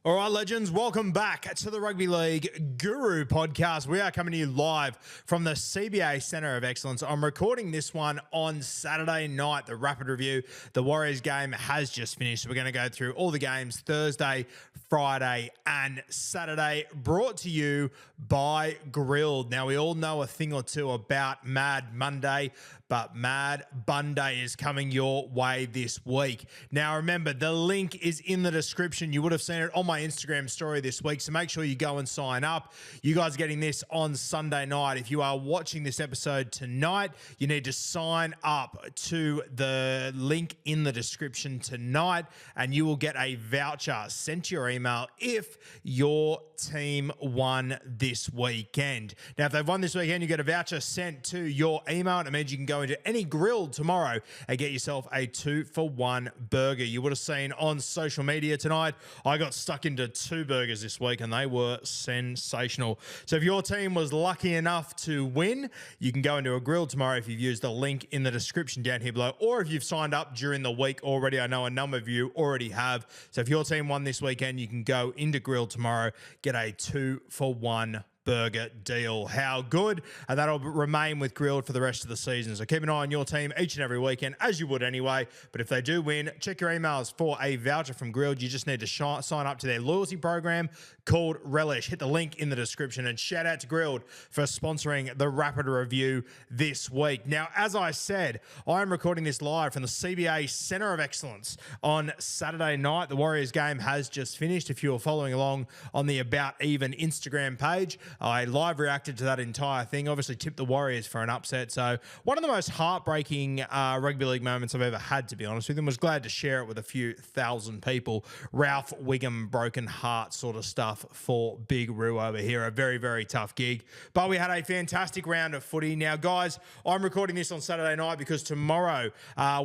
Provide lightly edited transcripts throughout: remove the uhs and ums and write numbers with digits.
All right, legends, welcome back to the Rugby League Guru podcast. We are coming to you live from the CBA Centre of Excellence. I'm recording this one on Saturday night, the rapid review. The Warriors game has just finished. So we're going to go through all the games Thursday, Friday, and Saturday, brought to you by Grilled. Now, we all know a thing or two about Mad Monday, but Mad Bunday is coming your way this week. Now, remember, the link is in the description. You would have seen it on my Instagram story this week, so make sure you go and sign up. You guys are getting this on Sunday night. If you are watching this episode tonight, you need to sign up to the link in the description tonight, and you will get a voucher sent to your email if your team won this weekend. Now, if they've won this weekend, you get a voucher sent to your email, and it means you can go into any Grilled tomorrow and get yourself a 2-for-1 burger. You would have seen on social media tonight, I got stuck into 2 burgers this week and they were sensational. So if your team was lucky enough to win, you can go into a Grilled tomorrow if you've used the link in the description down here below, or if you've signed up during the week already. I know a number of you already have. So if your team won this weekend, you can go into Grilled tomorrow, get a 2-for-1 burger deal. How good? And that'll remain with Grilled for the rest of the season. So keep an eye on your team each and every weekend, as you would anyway. But if they do win, check your emails for a voucher from Grilled. You just need to sign up to their loyalty program called Relish. Hit the link in the description, and shout out to Grilled for sponsoring the Rapid Review this week. Now, as I said, I am recording this live from the CBA Centre of Excellence on Saturday night. The Warriors game has just finished. If you were following along on the About Even Instagram page, I live reacted to that entire thing. Obviously tipped the Warriors for an upset. So one of the most heartbreaking rugby league moments I've ever had, to be honest with him. Was glad to share it with a few thousand people. Ralph Wiggum broken heart sort of stuff for Big Roo over here. A very, very tough gig. But we had a fantastic round of footy. Now, guys, I'm recording this on Saturday night because tomorrow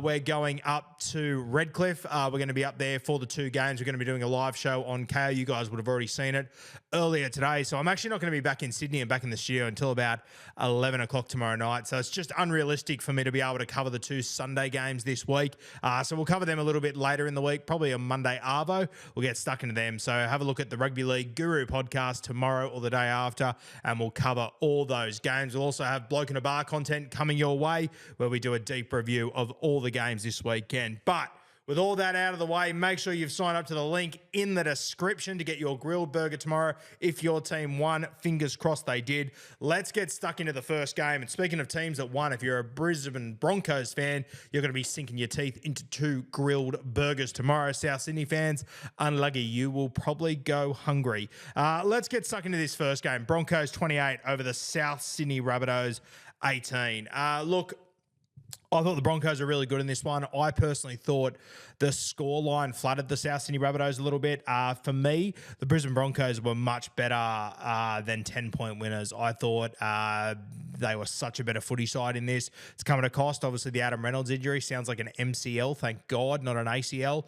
we're going up to Redcliffe. We're going to be up there for the 2 games. We're going to be doing a live show on KO. You guys would have already seen it earlier today. So I'm actually not going to be back in Sydney and back in the studio until about 11 o'clock tomorrow night. So it's just unrealistic for me to be able to cover the 2 Sunday games this week. So we'll cover them a little bit later in the week, probably on Monday Arvo. We'll get stuck into them. So have a look at the Rugby League Guru podcast tomorrow or the day after, and we'll cover all those games. We'll also have Bloke in a Bar content coming your way, where we do a deep review of all the games this weekend. But with all that out of the way, make sure you've signed up to the link in the description to get your grilled burger tomorrow if your team won. Fingers crossed they did. Let's get stuck into the first game. And speaking of teams that won, if you're a Brisbane Broncos fan, you're going to be sinking your teeth into 2 grilled burgers tomorrow. South Sydney fans, unlucky. You will probably go hungry. Let's get stuck into this first game. Broncos 28 over the South Sydney Rabbitohs 18. Look, I thought the Broncos are really good in this one. I personally thought the scoreline flooded the South Sydney Rabbitohs a little bit. For me, the Brisbane Broncos were much better than 10-point winners. I thought they were such a better footy side in this. It's come at a cost. Obviously, the Adam Reynolds injury sounds like an MCL, thank God, not an ACL.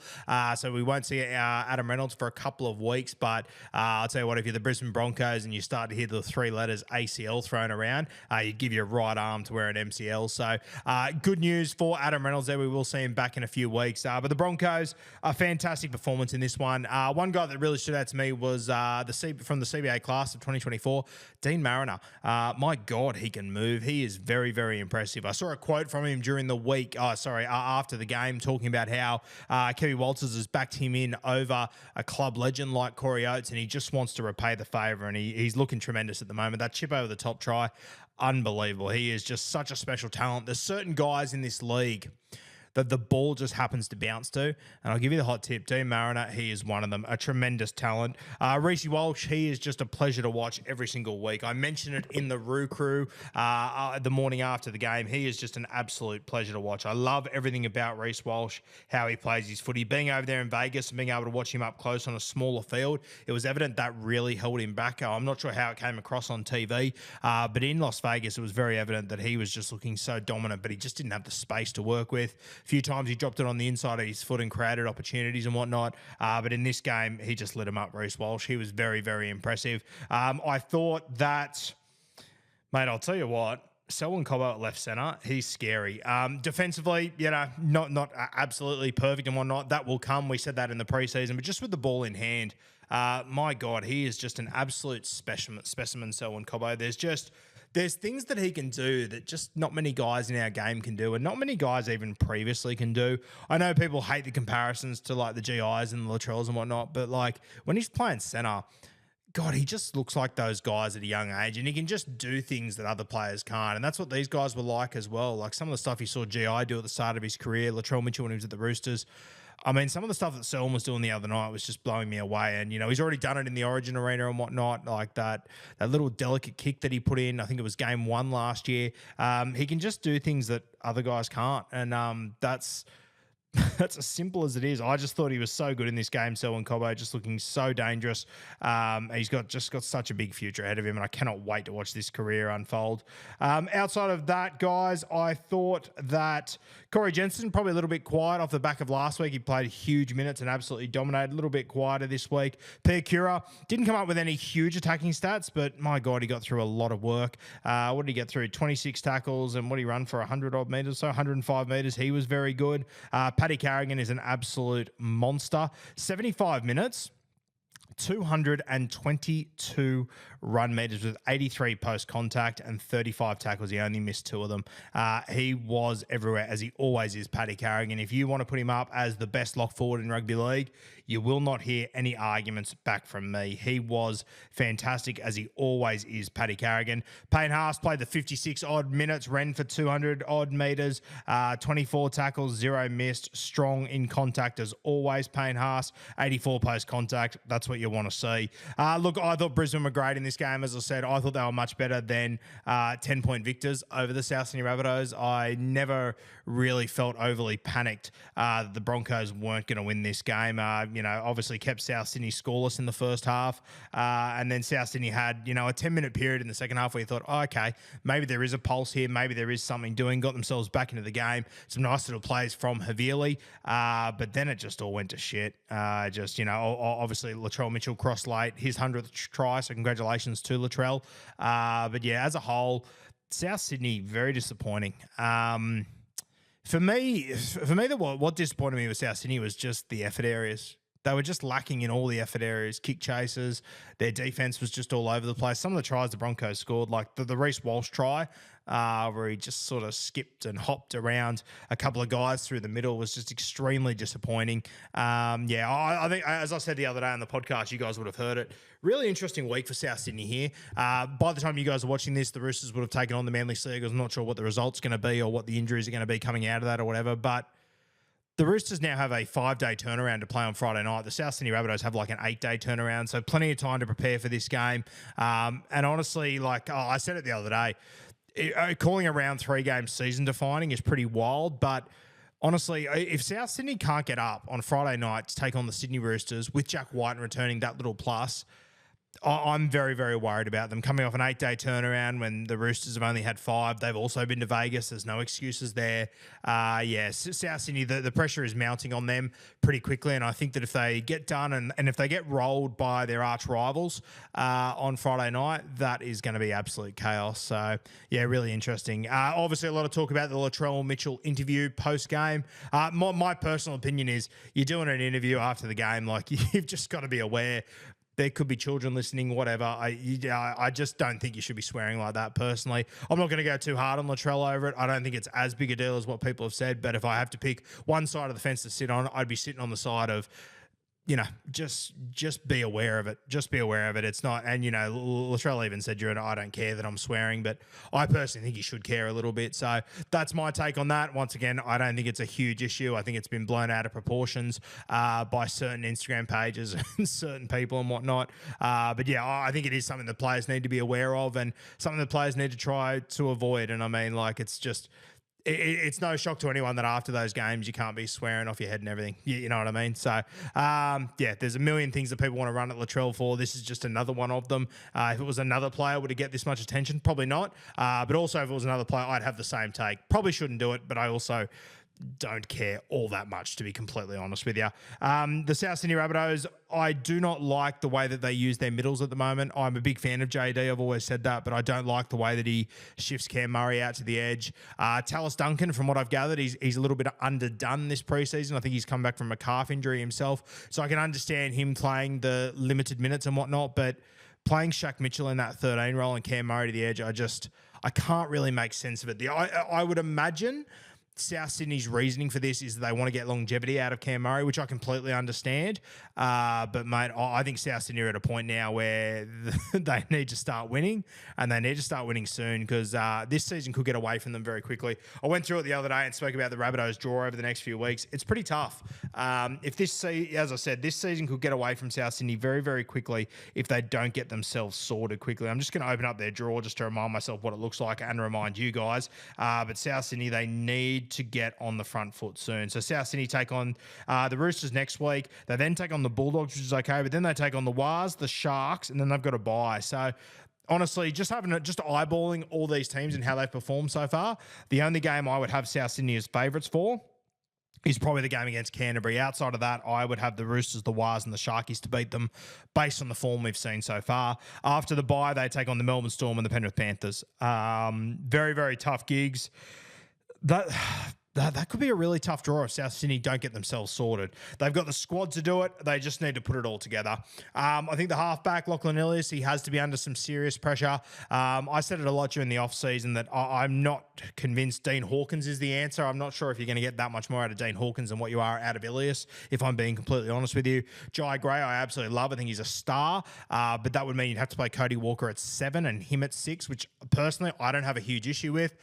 So we won't see Adam Reynolds for a couple of weeks. But I'll tell you what, if you're the Brisbane Broncos and you start to hear the 3 letters ACL thrown around, you'd give your right arm to wear an MCL. So good news for Adam Reynolds there. We will see him back in a few weeks. But the Broncos, a fantastic performance in this one. One guy that really stood out to me was from the CBA class of 2024, Dean Mariner. My God, he can move. He is very, very impressive. I saw a quote from him during the week, after the game, talking about how Kevin Walters has backed him in over a club legend like Corey Oates, and he just wants to repay the favour, and he's looking tremendous at the moment. That chip over the top try, unbelievable. He is just such a special talent. There's certain guys in this league that the ball just happens to bounce to. And I'll give you the hot tip. Dean Mariner, he is one of them. A tremendous talent. Reece Walsh, he is just a pleasure to watch every single week. I mentioned it in the Roo Crew the morning after the game. He is just an absolute pleasure to watch. I love everything about Reece Walsh, how he plays his footy. Being over there in Vegas and being able to watch him up close on a smaller field, it was evident that really held him back. I'm not sure how it came across on TV, but in Las Vegas, it was very evident that he was just looking so dominant, but he just didn't have the space to work with. A few times he dropped it on the inside of his foot and created opportunities and whatnot. But in this game, he just lit him up, Reece Walsh. He was very, very impressive. I thought that, mate, I'll tell you what, Selwyn Cobbo at left centre, he's scary. Defensively, not absolutely perfect and whatnot. That will come. We said that in the preseason, but just with the ball in hand, my God, he is just an absolute specimen, Selwyn Cobbo. There's things that he can do that just not many guys in our game can do, and not many guys even previously can do. I know people hate the comparisons to like the GIs and the Latrells and whatnot, but like when he's playing centre, God, he just looks like those guys at a young age, and he can just do things that other players can't. And that's what these guys were like as well. Like some of the stuff you saw GI do at the start of his career, Latrell Mitchell when he was at the Roosters. I mean, some of the stuff that Selwyn was doing the other night was just blowing me away. And, he's already done it in the Origin arena and whatnot, like that little delicate kick that he put in. I think it was game 1 last year. He can just do things that other guys can't. And that's as simple as it is. I just thought he was so good in this game, Selwyn Cobbo, just looking so dangerous. He's got such a big future ahead of him, and I cannot wait to watch this career unfold. Outside of that, guys, I thought that Corey Jensen, probably a little bit quiet off the back of last week. He played huge minutes and absolutely dominated. A little bit quieter this week. Pierre Cura didn't come up with any huge attacking stats, but my God, he got through a lot of work. What did he get through? 26 tackles, and what did he run for 100-odd metres? So 105 metres. He was very good. Paddy Carrigan is an absolute monster. 75 minutes, 222 run meters with 83 post contact and 35 tackles. He only missed 2 of them. He was everywhere, as he always is, Paddy Carrigan. If you want to put him up as the best lock forward in rugby league, you will not hear any arguments back from me. He was fantastic, as he always is, Paddy Carrigan. Payne Haas played the 56-odd minutes, ran for 200-odd metres, 24 tackles, 0 missed, strong in contact as always, Payne Haas, 84 post-contact. That's what you want to see. Look, I thought Brisbane were great in this game. As I said, I thought they were much better than 10-point victors over the South Sydney Rabbitohs. I never really felt overly panicked that the Broncos weren't going to win this game. Obviously kept South Sydney scoreless in the first half. And then South Sydney had, a 10-minute period in the second half where you thought, okay, maybe there is a pulse here. Maybe there is something doing. Got themselves back into the game. Some nice little plays from Havili. But then it just all went to shit. Obviously Latrell Mitchell crossed late, his 100th try. So congratulations to Latrell. But yeah, as a whole, South Sydney, very disappointing. For me, what disappointed me with South Sydney was just the effort areas. They were just lacking in all the effort areas, kick chases. Their defense was just all over the place. Some of the tries the Broncos scored, like the Reece Walsh try, where he just sort of skipped and hopped around a couple of guys through the middle, was just extremely disappointing. I think, as I said the other day on the podcast, you guys would have heard it. Really interesting week for South Sydney here. By the time you guys are watching this, the Roosters would have taken on the Manly Seagulls. I'm not sure what the result's going to be or what the injuries are going to be coming out of that or whatever, but the Roosters now have a 5-day turnaround to play on Friday night. The South Sydney Rabbitohs have like an 8-day turnaround, so plenty of time to prepare for this game. And honestly, I said it the other day, calling a round 3 game season defining is pretty wild, but honestly, if South Sydney can't get up on Friday night to take on the Sydney Roosters with Jack White returning that little plus, I'm very, very worried about them coming off an 8-day turnaround when the Roosters have only had 5. They've also been to Vegas. There's no excuses there. South Sydney, the pressure is mounting on them pretty quickly, and I think that if they get done and if they get rolled by their arch rivals on Friday night, that is going to be absolute chaos. So, yeah, really interesting. Obviously, a lot of talk about the Latrell Mitchell interview post-game. My personal opinion is you're doing an interview after the game, like you've just got to be aware there could be children listening, whatever. I just don't think you should be swearing like that personally. I'm not going to go too hard on Latrell over it. I don't think it's as big a deal as what people have said, but if I have to pick one side of the fence to sit on, I'd be sitting on the side of, just be aware of it. Just be aware of it. It's not, and Latrell even said, I don't care that I'm swearing, but I personally think you should care a little bit. So that's my take on that. Once again, I don't think it's a huge issue. I think it's been blown out of proportions by certain Instagram pages and certain people and whatnot. But yeah, I think it is something that players need to be aware of and something that players need to try to avoid. And I mean, it's just, it's no shock to anyone that after those games you can't be swearing off your head and everything. You know what I mean? So, there's a million things that people want to run at Latrell for. This is just another one of them. If it was another player, would it get this much attention? Probably not. But also, if it was another player, I'd have the same take. Probably shouldn't do it, but I also don't care all that much, to be completely honest with you. The South Sydney Rabbitohs, I do not like the way that they use their middles at the moment. I'm a big fan of JD. I've always said that, but I don't like the way that he shifts Cam Murray out to the edge. Tallis Duncan, from what I've gathered, he's a little bit underdone this preseason. I think he's come back from a calf injury himself, so I can understand him playing the limited minutes and whatnot, but playing Shaq Mitchell in that 13 role and Cam Murray to the edge, I can't really make sense of it. I would imagine South Sydney's reasoning for this is they want to get longevity out of Cam Murray, which I completely understand. But, mate, I think South Sydney are at a point now where they need to start winning, and they need to start winning soon, because this season could get away from them very quickly. I went through it the other day and spoke about the Rabbitohs draw over the next few weeks. It's pretty tough. As I said, this season could get away from South Sydney very, very quickly if they don't get themselves sorted quickly. I'm just going to open up their draw just to remind myself what it looks like and remind you guys. But South Sydney, they need to get on the front foot soon. So South Sydney take on the Roosters next week. They then take on the Bulldogs, which is okay, but then they take on the Wars, the Sharks, and then they've got a bye. So honestly, just eyeballing all these teams and how they've performed so far, the only game I would have South Sydney as favourites for is probably the game against Canterbury. Outside of that, I would have the Roosters, the Wars, and the Sharkies to beat them based on the form we've seen so far. After the bye, they take on the Melbourne Storm and the Penrith Panthers. Very, very tough gigs. That could be a really tough draw if South Sydney don't get themselves sorted. They've got the squad to do it. They just need to put it all together. I think the halfback, Lachlan Ilias, he has to be under some serious pressure. I said it a lot during the off-season that I'm not convinced Dean Hawkins is the answer. I'm not sure if you're going to get that much more out of Dean Hawkins than what you are out of Ilias, if I'm being completely honest with you. Jai Gray, I absolutely love. I think he's a star, but that would mean you'd have to play Cody Walker at 7 and him at 6, which personally I don't have a huge issue with.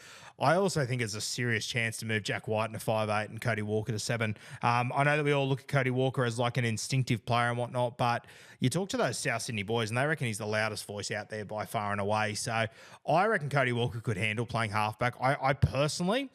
I also think it's a serious chance to move Jack White into 5'8" and Cody Walker to 7. I know that we all look at Cody Walker as like an instinctive player and whatnot, but you talk to those South Sydney boys and they reckon he's the loudest voice out there by far and away. So I reckon Cody Walker could handle playing halfback. I personally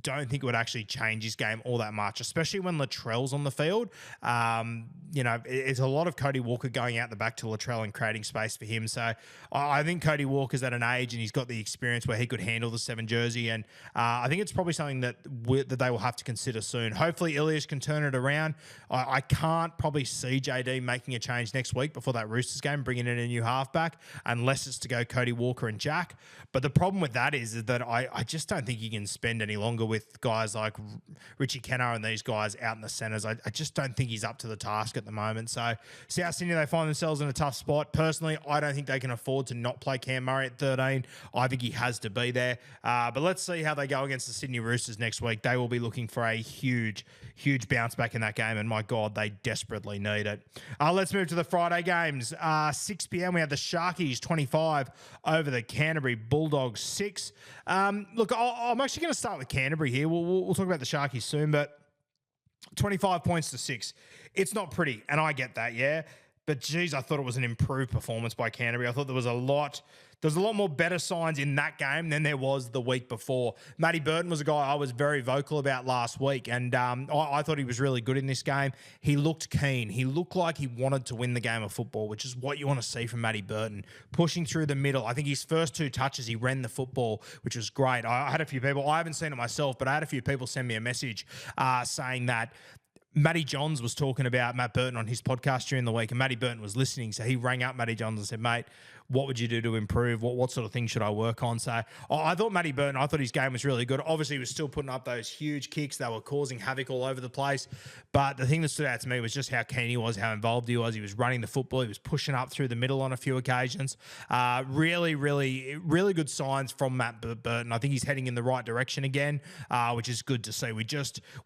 don't think it would actually change his game all that much, especially when Latrell's on the field. It's a lot of Cody Walker going out the back to Latrell and creating space for him. So I think Cody Walker's at an age and he's got the experience where he could handle the 7 jersey. And I think it's probably something that they will have to consider soon. Hopefully Ilias can turn it around. I can't probably see JD making a change next week before that Roosters game, bringing in a new halfback, unless it's to go Cody Walker and Jack. But the problem with that is that I just don't think you can spend any longer with guys like Richie Kennar and these guys out in the centres. I just don't think he's up to the task at the moment. So South Sydney, they find themselves in a tough spot. Personally, I don't think they can afford to not play Cam Murray at 13. I think he has to be there. But let's see how they go against the Sydney Roosters next week. They will be looking for a huge bounce back in that game, and my God, they desperately need it. Let's move to the Friday games. 6 p.m, we have the Sharkies 25 over the Canterbury Bulldogs 6. Look, I'm actually going to start with Canterbury here. We'll talk about the Sharkies soon, but 25 points to 6. It's not pretty, and I get that, yeah. But, geez, I thought it was an improved performance by Canterbury. I thought there was a lot more better signs in that game than there was the week before. Matty Burton was a guy I was very vocal about last week, and I thought he was really good in this game. He looked keen. He looked like he wanted to win the game of football, which is what you want to see from Matty Burton. Pushing through the middle. I think his first 2 touches, he ran the football, which was great. I had a few people, I haven't seen it myself, but I had a few people send me a message saying that Matty Johns was talking about Matt Burton on his podcast during the week, and Matty Burton was listening. So he rang up Matty Johns and said, mate, what would you do to improve? What sort of things should I work on? So I thought Matty Burton, I thought his game was really good. Obviously, he was still putting up those huge kicks. They were causing havoc all over the place. But the thing that stood out to me was just how keen he was, how involved he was. He was running the football. He was pushing up through the middle on a few occasions. Really, really, really good signs from Matt Burton. I think he's heading in the right direction again, which is good to see.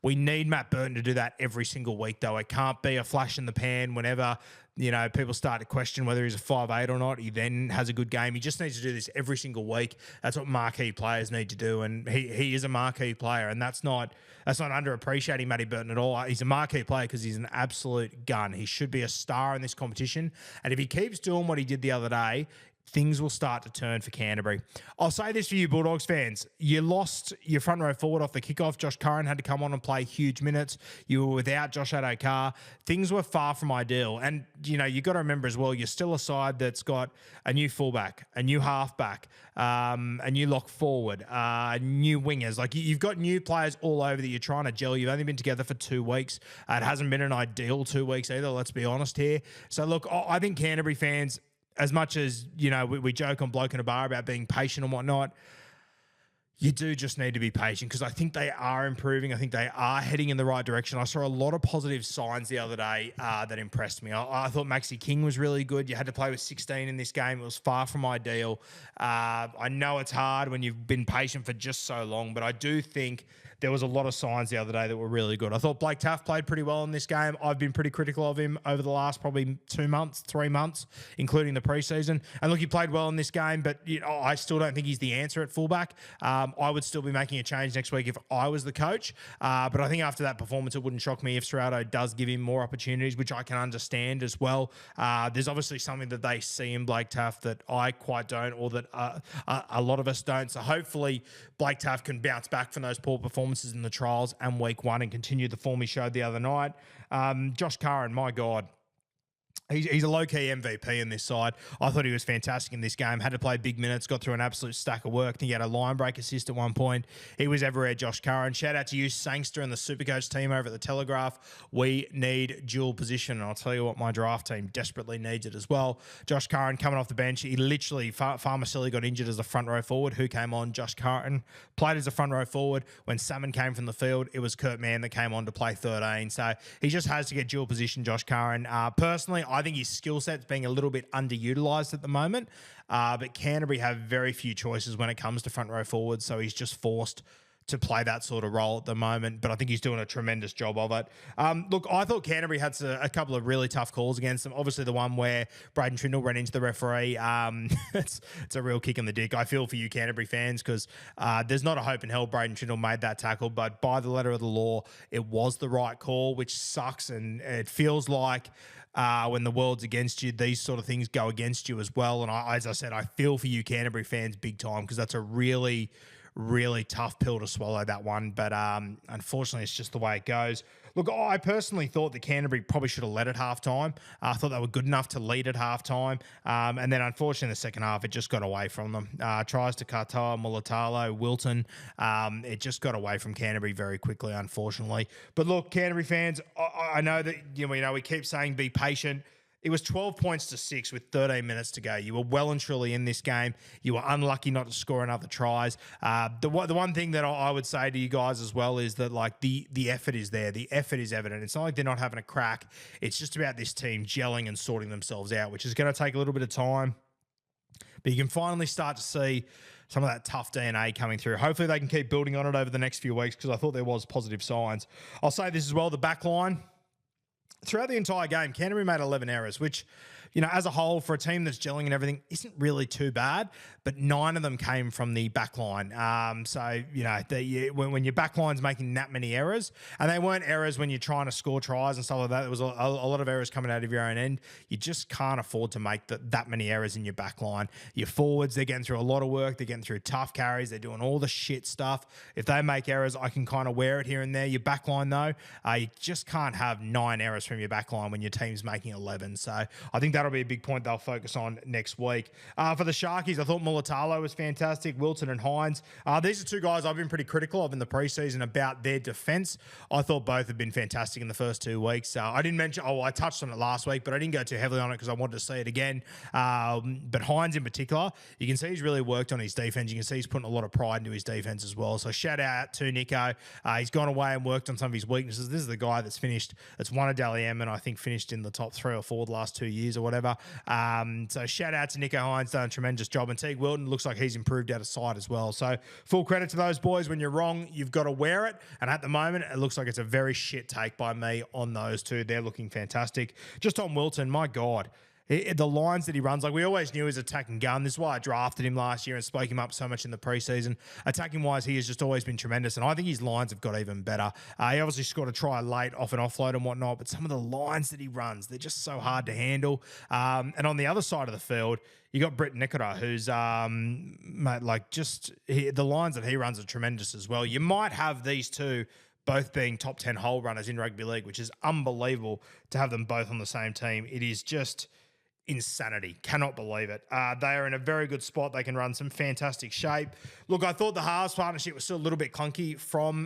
We need Matt Burton to do that every single week, though. It can't be a flash in the pan whenever people start to question whether he's a 5'8" or not. He then has a good game. He just needs to do this every single week. That's what marquee players need to do, and he is a marquee player, and that's not underappreciating Matty Burton at all. He's a marquee player because he's an absolute gun. He should be a star in this competition, and if he keeps doing what he did the other day, things will start to turn for Canterbury. I'll say this for you Bulldogs fans. You lost your front row forward off the kickoff. Josh Curran had to come on and play huge minutes. You were without Josh Adokar. Things were far from ideal. And, you got to remember as well, you're still a side that's got a new fullback, a new halfback, a new lock forward, new wingers. Like, you've got new players all over that you're trying to gel. You've only been together for 2 weeks. It hasn't been an ideal 2 weeks either, let's be honest here. So, look, I think Canterbury fans, as much as, we joke on Bloke in a Bar about being patient and whatnot, you do just need to be patient because I think they are improving. I think they are heading in the right direction. I saw a lot of positive signs the other day that impressed me. I thought Maxi King was really good. You had to play with 16 in this game. It was far from ideal. I know it's hard when you've been patient for just so long, but I do think there was a lot of signs the other day that were really good. I thought Blake Taaffe played pretty well in this game. I've been pretty critical of him over the last probably 2 months, 3 months, including the preseason. And look, he played well in this game, but I still don't think he's the answer at fullback. I would still be making a change next week if I was the coach. But I think after that performance, it wouldn't shock me if Serrato does give him more opportunities, which I can understand as well. There's obviously something that they see in Blake Taaffe that I quite don't, or that a lot of us don't. So hopefully Blake Taaffe can bounce back from those poor performances in the trials and week 1 and continue the form he showed the other night. Josh Curran, my God. He's a low-key MVP in this side. I thought he was fantastic in this game. Had to play big minutes, got through an absolute stack of work. I think he had a line break assist at one point. He was everywhere, Josh Curran. Shout out to you, Sangster, and the Supercoach team over at the Telegraph. We need dual position, and I'll tell you what, my draft team desperately needs it as well. Josh Curran coming off the bench. He literally, Farmacelli got injured as a front row forward. Who came on? Josh Curran. Played as a front row forward. When Salmon came from the field, it was Kurt Mann that came on to play 13. So he just has to get dual position, Josh Curran. Personally, I think his skill set's being a little bit underutilized at the moment, but Canterbury have very few choices when it comes to front row forwards, so he's just forced to play that sort of role at the moment, but I think he's doing a tremendous job of it. Look, I thought Canterbury had a couple of really tough calls against them. Obviously, the one where Braden Trindle ran into the referee, it's a real kick in the dick. I feel for you Canterbury fans because there's not a hope in hell Braden Trindle made that tackle, but by the letter of the law, it was the right call, which sucks, and it feels like when the world's against you, these sort of things go against you as well. And as I said, I feel for you Canterbury fans big time because that's a really, really tough pill to swallow, that one. But unfortunately, it's just the way it goes. Look, I personally thought that Canterbury probably should have led at halftime. I thought they were good enough to lead at halftime. And then, unfortunately, in the second half, it just got away from them. Tries to Katoa, Mulatalo, Wilton. It just got away from Canterbury very quickly, unfortunately. But look, Canterbury fans, I know that we keep saying be patient. It was 12 points to 6 with 13 minutes to go. You were well and truly in this game. You were unlucky not to score another tries. The one thing that I would say to you guys as well is that the effort is there. The effort is evident. It's not like they're not having a crack. It's just about this team gelling and sorting themselves out, which is going to take a little bit of time. But you can finally start to see some of that tough DNA coming through. Hopefully they can keep building on it over the next few weeks because I thought there was positive signs. I'll say this as well, the back line. Throughout the entire game, Canterbury made 11 errors, which, as a whole, for a team that's gelling and everything, isn't really too bad, but 9 of them came from the back line. When your back line's making that many errors, and they weren't errors when you're trying to score tries and stuff like that, there was a lot of errors coming out of your own end. You just can't afford to make that many errors in your back line. Your forwards, they're getting through a lot of work. They're getting through tough carries. They're doing all the shit stuff. If they make errors, I can kind of wear it here and there. Your back line, though, you just can't have 9 errors from your back line when your team's making 11. So I think that'll be a big point they'll focus on next week. For the Sharkies, I thought Mulatalo was fantastic. Wilton and Hines. These are 2 guys I've been pretty critical of in the preseason about their defense. I thought both have been fantastic in the first 2 weeks. I didn't mention, I touched on it last week, but I didn't go too heavily on it because I wanted to see it again. But Hines in particular, you can see he's really worked on his defense. You can see he's putting a lot of pride into his defense as well. So shout out to Nico. He's gone away and worked on some of his weaknesses. This is the guy that's won a Dally M and I think finished in the top 3 or 4 the last 2 years or whatever. So shout out to Nico Hines, done a tremendous job. And Teague Wilton looks like he's improved out of sight as well. So full credit to those boys. When you're wrong, you've got to wear it. And at the moment, it looks like it's a very shit take by me on those 2. They're looking fantastic. Just on Wilton, my God. the lines that he runs, like we always knew, his attacking gun. This is why I drafted him last year and spoke him up so much in the preseason. Attacking wise, he has just always been tremendous, and I think his lines have got even better. He obviously scored a try late off an offload and whatnot, but some of the lines that he runs, they're just so hard to handle. And on the other side of the field, you got Britt Nikora, who's the lines that he runs are tremendous as well. You might have these two both being top 10 hole runners in rugby league, which is unbelievable to have them both on the same team. It is just insanity. Cannot believe it. They are in a very good spot. They can run some fantastic shape. Look, I thought the halves partnership was still a little bit clunky from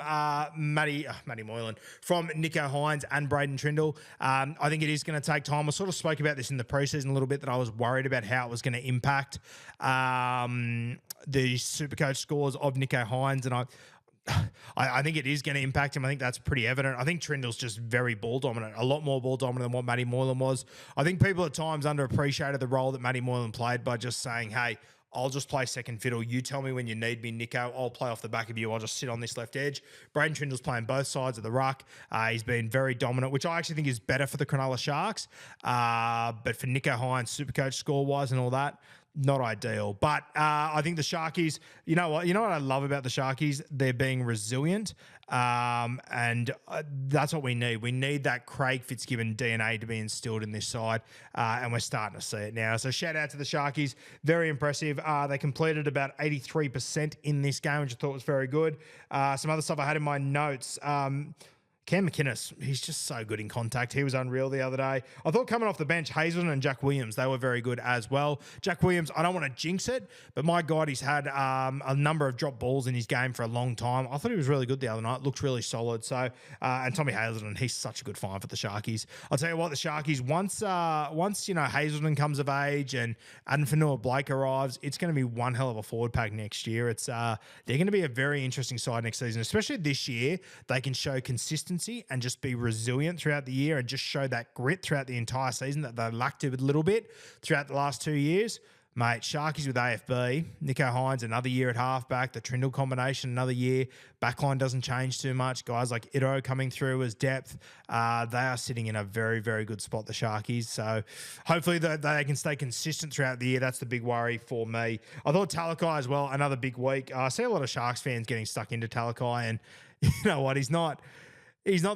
Matty Moylan, from Nicho Hynes and Braden Trindle. I think it is going to take time. I sort of spoke about this in the preseason a little bit, that I was worried about how it was going to impact the Supercoach scores of Nicho Hynes, and I think it is going to impact him. I think that's pretty evident. I think Trindle's just very ball dominant, a lot more ball dominant than what Matty Moylan was. I think people at times underappreciated the role that Matty Moylan played by just saying, hey, I'll just play second fiddle. You tell me when you need me, Nicho. I'll play off the back of you. I'll just sit on this left edge. Braden Trindle's playing both sides of the ruck. He's been very dominant, which I actually think is better for the Cronulla Sharks. But for Nicho Hynes, Supercoach score-wise and all that, not ideal. But I think the Sharkies, you know what I love about the Sharkies? They're being resilient. And that's what we need. We need that Craig Fitzgibbon DNA to be instilled in this side. And we're starting to see it now. So shout out to the Sharkies. Very impressive. They completed about 83% in this game, which I thought was very good. Some other stuff I had in my notes. Cam McInnes, he's just so good in contact. He was unreal the other day. I thought coming off the bench, Hazelton and Jack Williams, they were very good as well. Jack Williams, I don't want to jinx it, but my God, he's had a number of drop balls in his game for a long time. I thought he was really good the other night. Looked really solid. So, and Tommy Hazelton, he's such a good find for the Sharkies. I'll tell you what, the Sharkies, once Hazelton comes of age and Adam Fanua-Blake arrives, it's going to be one hell of a forward pack next year. They're going to be a very interesting side next season, especially this year. They can show consistency and just be resilient throughout the year and just show that grit throughout the entire season that they lacked a little bit throughout the last 2 years. Mate, Sharkies with AFB, Nicho Hynes another year at halfback, the Trindle combination another year, backline doesn't change too much. Guys like Ito coming through as depth, they are sitting in a very, very good spot, the Sharkies. So hopefully they can stay consistent throughout the year. That's the big worry for me. I thought Talakai as well, another big week. I see a lot of Sharks fans getting stuck into Talakai, and you know what, he's not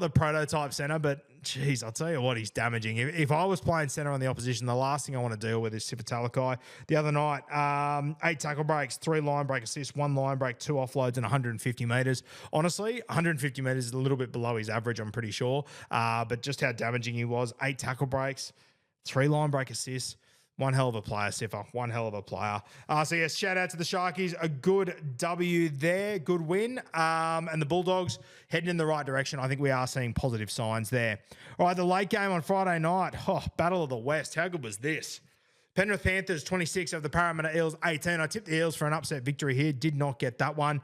the prototype centre, but geez, I'll tell you what, he's damaging. If I was playing centre on the opposition, the last thing I want to deal with is Sifa Talakai. The other night, 8 tackle breaks, 3 line break assists, 1 line break, 2 offloads, and 150 metres. Honestly, 150 metres is a little bit below his average, I'm pretty sure. But just how damaging he was. 8 tackle breaks, 3 line break assists. One hell of a player, Siffer. One hell of a player. So, yes, shout out to the Sharkies. A good W there. Good win. And the Bulldogs heading in the right direction. I think we are seeing positive signs there. All right, the late game on Friday night. Oh, Battle of the West. How good was this? Penrith Panthers 26 of the Parramatta Eels 18. I tipped the Eels for an upset victory here. Did not get that one.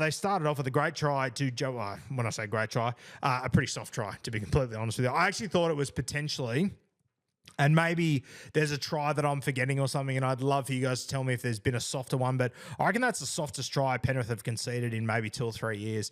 They started off with a great try to Joe. When I say great try, a pretty soft try, to be completely honest with you. I actually thought it was potentially... And maybe there's a try that I'm forgetting or something, and I'd love for you guys to tell me if there's been a softer one, but I reckon that's the softest try Penrith have conceded in maybe 2 or 3 years.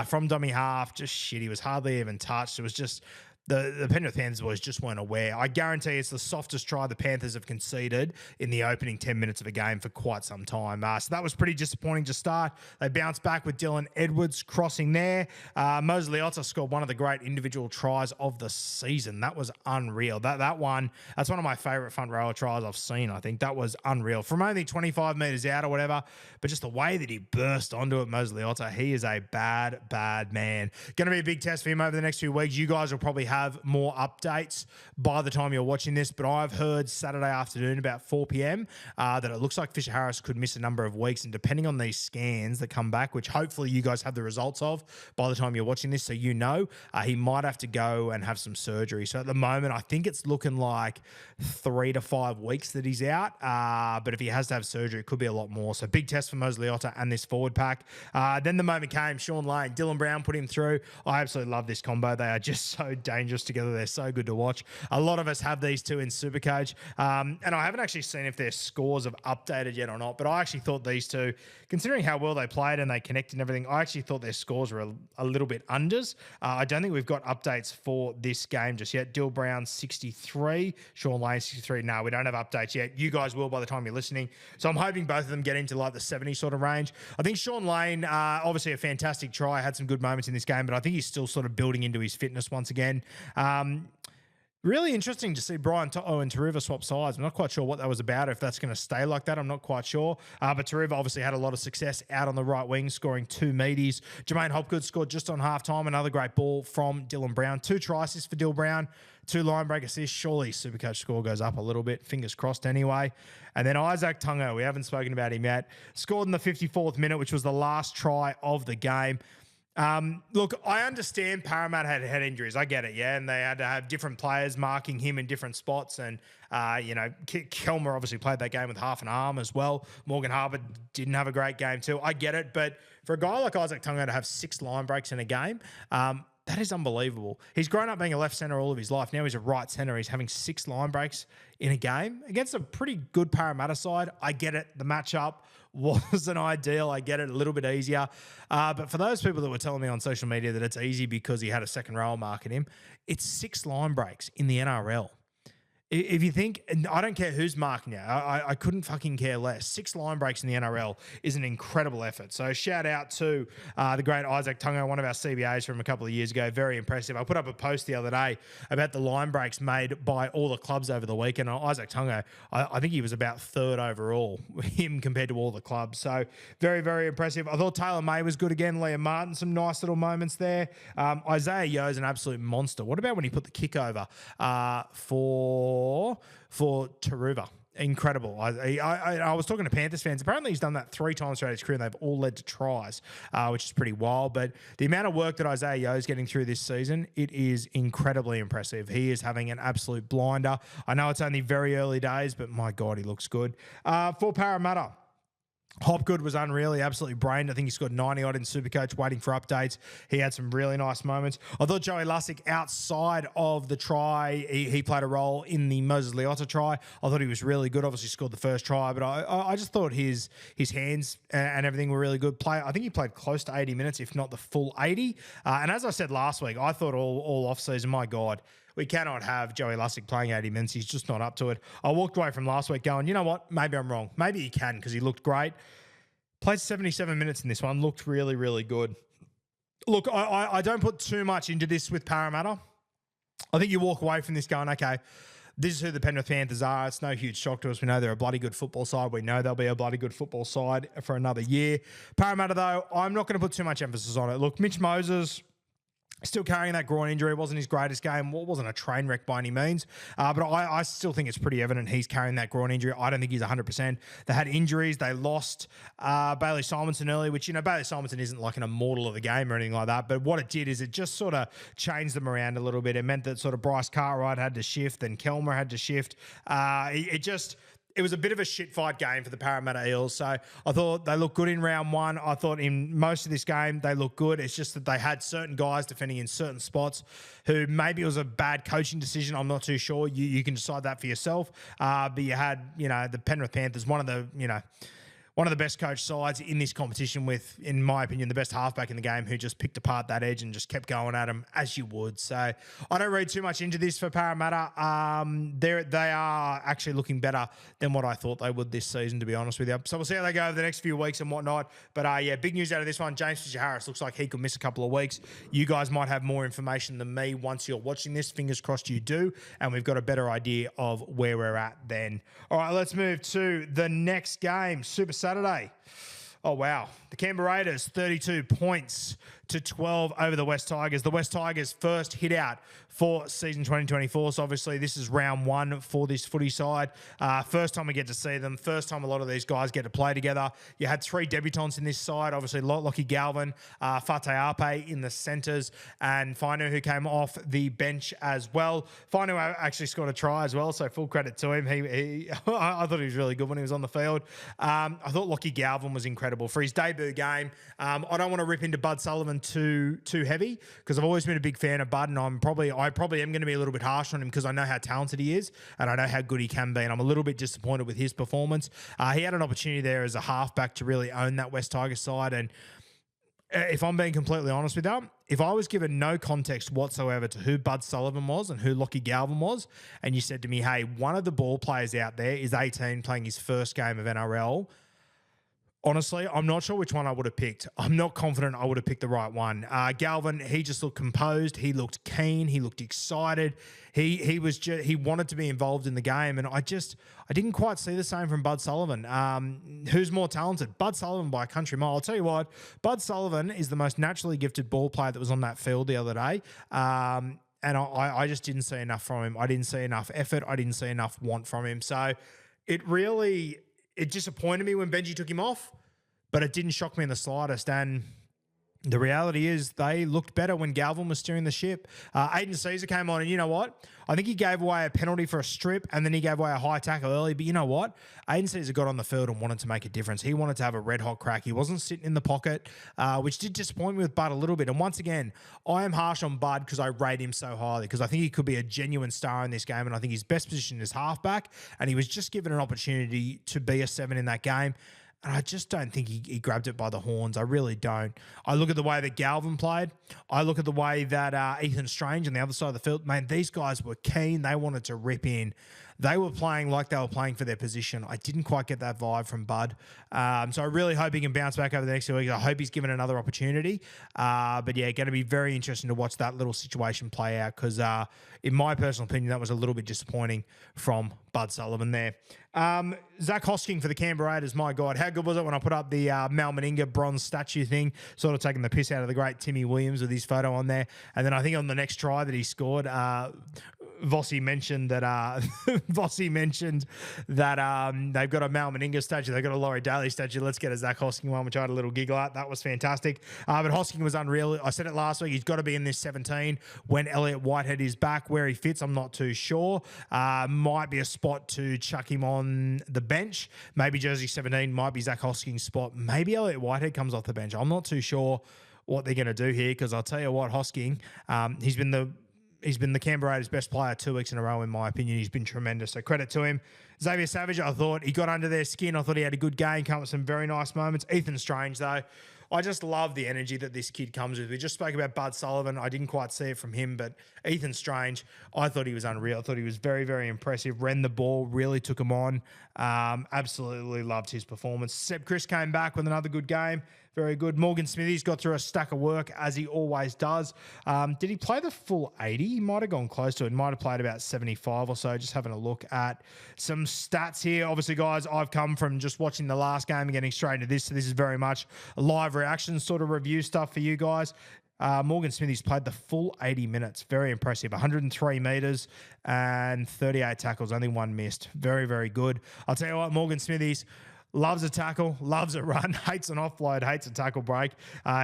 From dummy half, just shit. He was hardly even touched. It was just... The Penrith Panthers boys just weren't aware. I guarantee it's the softest try the Panthers have conceded in the opening 10 minutes of a game for quite some time. So that was pretty disappointing to start. They bounced back with Dylan Edwards crossing there. Moses Leota scored one of the great individual tries of the season. That was unreal. That's one of my favourite front rower tries I've seen, I think. That was unreal. From only 25 metres out or whatever, but just the way that he burst onto it, Moses Leota, he is a bad, bad man. Going to be a big test for him over the next few weeks. You guys will probably have more updates by the time you're watching this, but I've heard Saturday afternoon about 4 p.m. That it looks like Fisher Harris could miss a number of weeks, and depending on these scans that come back, which hopefully you guys have the results of by the time you're watching this, so you know, he might have to go and have some surgery. So at the moment, I think it's looking like 3 to 5 weeks that he's out, but if he has to have surgery, it could be a lot more. So big test for Moses Leota and this forward pack. Then the moment came, Sean Lane, Dylan Brown put him through. I absolutely love this combo. They are just so dangerous dangerous together. They're so good to watch. A lot of us have these two in Supercoach. And I haven't actually seen if their scores have updated yet or not, but I actually thought these two, considering how well they played and they connected and everything, I actually thought their scores were a little bit unders. I don't think we've got updates for this game just yet. Dill Brown 63, Sean Lane 63. No, we don't have updates yet. You guys will by the time you're listening. So I'm hoping both of them get into like the 70 sort of range. I think Sean Lane, obviously a fantastic try, had some good moments in this game, but I think he's still sort of building into his fitness once again. Really interesting to see Brian To'o and Taruva swap sides. I'm not quite sure what that was about, if that's going to stay like that. I'm not quite sure. But Taruva obviously had a lot of success out on the right wing, scoring 2 meaties. Jermaine Hopgood scored just on halftime. Another great ball from Dylan Brown. 2 try assists for Dill Brown, 2 line break assists. Surely Supercoach score goes up a little bit. Fingers crossed anyway. And then Isaac Tungo, we haven't spoken about him yet, scored in the 54th minute, which was the last try of the game. Look, I understand Parramatta had injuries. I get it, yeah, and they had to have different players marking him in different spots. And, Kelmer obviously played that game with half an arm as well. Morgan Harbour didn't have a great game too. I get it, but for a guy like Isaac Tungo to have 6 line breaks in a game, that is unbelievable. He's grown up being a left centre all of his life. Now he's a right centre. He's having 6 line breaks in a game against a pretty good Parramatta side. I get it. The matchup wasn't ideal. I get it, a little bit easier. But for those people that were telling me on social media that it's easy because he had a second row marking him, it's 6 line breaks in the NRL. If you think, and I don't care who's marking you, I couldn't fucking care less. 6 line breaks in the NRL is an incredible effort. So shout out to the great Isaac Tungo, one of our CBAs from a couple of years ago. Very impressive. I put up a post the other day about the line breaks made by all the clubs over the weekend. Isaac Tungo, I think he was about 3rd overall, him compared to all the clubs. So very, very impressive. I thought Taylor May was good again. Liam Martin, some nice little moments there. Isaiah Yeo's an absolute monster. What about when he put the kick over for Taruva? Incredible. I was talking to Panthers fans. Apparently he's done that 3 times throughout his career and they've all led to tries, which is pretty wild. But the amount of work that Isaiah Yeo is getting through this season, it is incredibly impressive. He is having an absolute blinder. I know it's only very early days, but my God, he looks good. For Parramatta, Hopgood was unreal. He absolutely brained. I think he scored 90-odd in Supercoach, waiting for updates. He had some really nice moments. I thought Joey Lussick, outside of the try, he played a role in the Moses Leota try. I thought he was really good. Obviously scored the first try, but I just thought his hands and everything were really good. I think he played close to 80 minutes, if not the full 80. And as I said last week, I thought all off-season, my God, we cannot have Joey Lussick playing 80 minutes. He's just not up to it. I walked away from last week going, you know what? Maybe I'm wrong. Maybe he can because he looked great. Played 77 minutes in this one. Looked really, really good. Look, I don't put too much into this with Parramatta. I think you walk away from this going, okay, this is who the Penrith Panthers are. It's no huge shock to us. We know they're a bloody good football side. We know they'll be a bloody good football side for another year. Parramatta, though, I'm not going to put too much emphasis on it. Look, Mitch Moses, still carrying that groin injury. It wasn't his greatest game. It wasn't a train wreck by any means. But I still think it's pretty evident he's carrying that groin injury. I don't think he's 100%. They had injuries. They lost Bailey Simonson early, which, Bailey Simonson isn't like an immortal of the game or anything like that. But what it did is it just sort of changed them around a little bit. It meant that sort of Bryce Cartwright had to shift, then Kelmer had to shift. It was a bit of a shit fight game for the Parramatta Eels. So I thought they looked good in round 1. I thought in most of this game they looked good. It's just that they had certain guys defending in certain spots who maybe it was a bad coaching decision. I'm not too sure. You can decide that for yourself. But you had, the Penrith Panthers, one of the best coached sides in this competition with, in my opinion, the best halfback in the game who just picked apart that edge and just kept going at him as you would. So I don't read too much into this for Parramatta. They are actually looking better than what I thought they would this season, to be honest with you. So we'll see how they go over the next few weeks and whatnot. But big news out of this one. James Fisher-Harris looks like he could miss a couple of weeks. You guys might have more information than me once you're watching this. Fingers crossed you do. And we've got a better idea of where we're at then. All right, let's move to the next game. Super Saturday. Oh, wow. The Canberra Raiders, 32 points to 12 over the West Tigers. The West Tigers' first hit out for season 2024. So obviously this is round 1 for this footy side. First time we get to see them. First time a lot of these guys get to play together. You had 3 debutants in this side. Obviously Lockie Galvin, Fate Ape in the centres, and Fainu, who came off the bench as well. Fainu actually scored a try as well, so full credit to him. I thought he was really good when he was on the field. I thought Lockie Galvin was incredible for his debut game. I don't want to rip into Bud Sullivan's Sullivan too heavy because I've always been a big fan of Bud, and I probably am going to be a little bit harsh on him because I know how talented he is and I know how good he can be, and I'm a little bit disappointed with his performance. He had an opportunity there as a halfback to really own that West Tigers side, and if I'm being completely honest with you, if I was given no context whatsoever to who Bud Sullivan was and who Lockie Galvin was, and you said to me, hey, one of the ball players out there is 18 playing his first game of NRL, honestly, I'm not sure which one I would have picked. I'm not confident I would have picked the right one. Galvin, he just looked composed. He looked keen. He looked excited. He wanted to be involved in the game, and I didn't quite see the same from Bud Sullivan. Who's more talented? Bud Sullivan by a country mile. I'll tell you what, Bud Sullivan is the most naturally gifted ball player that was on that field the other day. And I just didn't see enough from him. I didn't see enough effort. I didn't see enough want from him. So it disappointed me when Benji took him off, but it didn't shock me in the slightest. And the reality is they looked better when Galvin was steering the ship. Aiden Caesar came on, and you know what? I think he gave away a penalty for a strip, and then he gave away a high tackle early. But you know what? Aiden Caesar got on the field and wanted to make a difference. He wanted to have a red-hot crack. He wasn't sitting in the pocket, which did disappoint me with Bud a little bit. And once again, I am harsh on Bud because I rate him so highly, because I think he could be a genuine star in this game, and I think his best position is halfback, and he was just given an opportunity to be a 7 in that game. And I just don't think he grabbed it by the horns. I really don't. I look at the way that Galvin played. I look at the way that Ethan Strange on the other side of the field. Man, these guys were keen. They wanted to rip in. They were playing like they were playing for their position. I didn't quite get that vibe from Bud. So I really hope he can bounce back over the next 2 weeks. I hope he's given another opportunity. But yeah, going to be very interesting to watch that little situation play out, because in my personal opinion, that was a little bit disappointing from Bud Sullivan there. Zach Hosking for the Canberra Raiders. My God, how good was it when I put up the Mal Meninga bronze statue thing, sort of taking the piss out of the great Timmy Williams with his photo on there. And then I think on the next try that he scored, Vossi mentioned that they've got a Mal Meninga statue, they've got a Laurie Daly statue. Let's get a Zach Hosking one, which I had a little giggle at. That was fantastic. But Hosking was unreal. I said it last week. He's got to be in this 17 when Elliott Whitehead is back. Where he fits, I'm not too sure. Might be a spot to chuck him on the bench. Maybe jersey 17 might be Zach Hosking's spot. Maybe Elliott Whitehead comes off the bench. I'm not too sure what they're going to do here, because I'll tell you what, Hosking, he's been the Canberra Raiders' best player 2 weeks in a row, in my opinion. He's been tremendous, so credit to him. Xavier Savage, I thought he got under their skin. I thought he had a good game, come with some very nice moments. Ethan Strange, though, I just love the energy that this kid comes with. We just spoke about Bud Sullivan. I didn't quite see it from him, but Ethan Strange, I thought he was unreal. I thought he was very, very impressive. Ran the ball, really took him on. Absolutely loved his performance. Seb Chris came back with another good game. Very good. Morgan Smithies got through a stack of work, as he always does. Did he play the full 80? He might have gone close to it. He might have played about 75 or so. Just having a look at some stats here. Obviously, guys, I've come from just watching the last game and getting straight into this. So this is very much a live reaction sort of review stuff for you guys. Morgan Smithies played the full 80 minutes. Very impressive. 103 metres and 38 tackles. Only one missed. Very, very good. I'll tell you what, Morgan Smithies loves a tackle, loves a run, hates an offload, hates a tackle break.